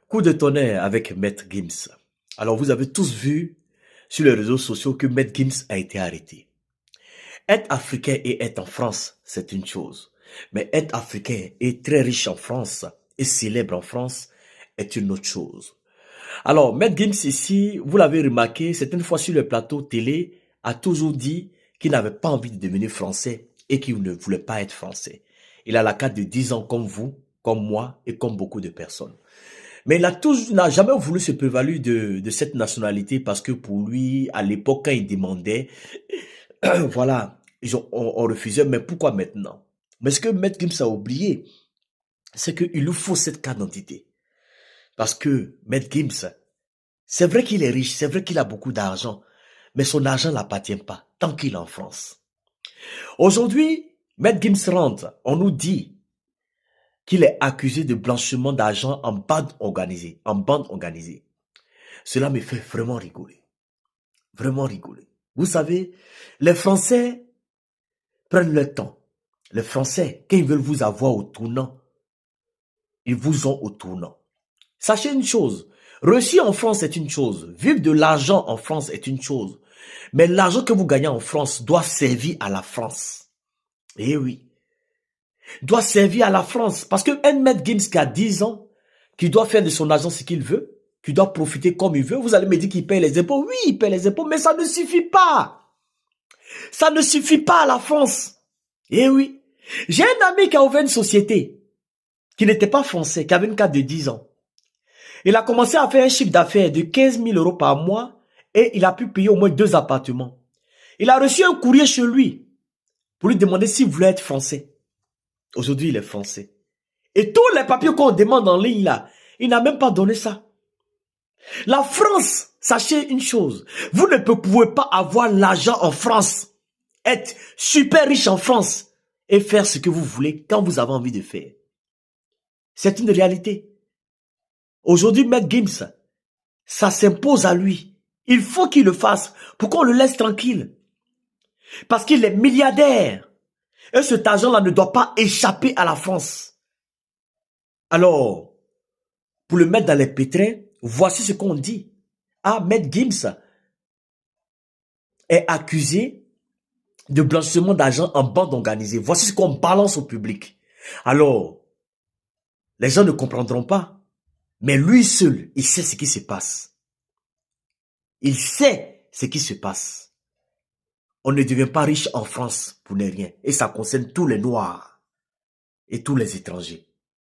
Coup de tonnerre avec Maître Gims. Alors, vous avez tous vu sur les réseaux sociaux que Maître Gims a été arrêté. Être africain et être en France, c'est une chose. Mais être africain et très riche en France et célèbre en France est une autre chose. Alors, Maître Gims ici, vous l'avez remarqué, certaines fois sur le plateau télé, a toujours dit qu'il n'avait pas envie de devenir français et qu'il ne voulait pas être français. Il a la carte de 10 ans comme vous, comme moi et comme beaucoup de personnes. Mais n'a jamais voulu se prévaloir de cette nationalité parce que pour lui, à l'époque, quand il demandait, voilà, on refusait, mais pourquoi maintenant? Mais ce que Maître Gims a oublié, c'est qu'il lui faut cette carte d'identité. Parce que Maître Gims, c'est vrai qu'il est riche, c'est vrai qu'il a beaucoup d'argent, mais son argent n'appartient pas tant qu'il est en France. Aujourd'hui, Maître Gims rentre, on nous dit qu'il est accusé de blanchiment d'argent en bande organisée, Cela me fait vraiment rigoler. Vraiment rigoler. Vous savez, les Français prennent le temps. Les Français, quand ils veulent vous avoir au tournant, ils vous ont au tournant. Sachez une chose, réussir en France est une chose, vivre de l'argent en France est une chose, mais l'argent que vous gagnez en France doit servir à la France. Eh oui, doit servir à la France, parce que un Maître Gims qui a 10 ans, qui doit faire de son argent ce qu'il veut, qui doit profiter comme il veut, vous allez me dire qu'il paye les impôts. Oui, il paye les impôts, mais ça ne suffit pas. Ça ne suffit pas à la France. Eh oui. J'ai un ami qui a ouvert une société, qui n'était pas français, qui avait une carte de 10 ans. Il a commencé à faire un chiffre d'affaires de 15 000 euros par mois et il a pu payer au moins 2 appartements. Il a reçu un courrier chez lui pour lui demander s'il voulait être français. Aujourd'hui, il est français. Et tous les papiers qu'on demande en ligne là, il n'a même pas donné ça. La France, sachez une chose, vous ne pouvez pas avoir l'argent en France, être super riche en France et faire ce que vous voulez quand vous avez envie de faire. C'est une réalité. Aujourd'hui, Maître Gims, ça s'impose à lui. Il faut qu'il le fasse pour qu'on le laisse tranquille. Parce qu'il est milliardaire. Et cet argent-là ne doit pas échapper à la France. Alors, pour le mettre dans les pétrins, voici ce qu'on dit. Ah, Maître Gims est accusé de blanchiment d'argent en bande organisée. Voici ce qu'on balance au public. Alors, les gens ne comprendront pas. Mais lui seul, il sait ce qui se passe. Il sait ce qui se passe. On ne devient pas riche en France pour ne rien. Et ça concerne tous les Noirs et tous les étrangers.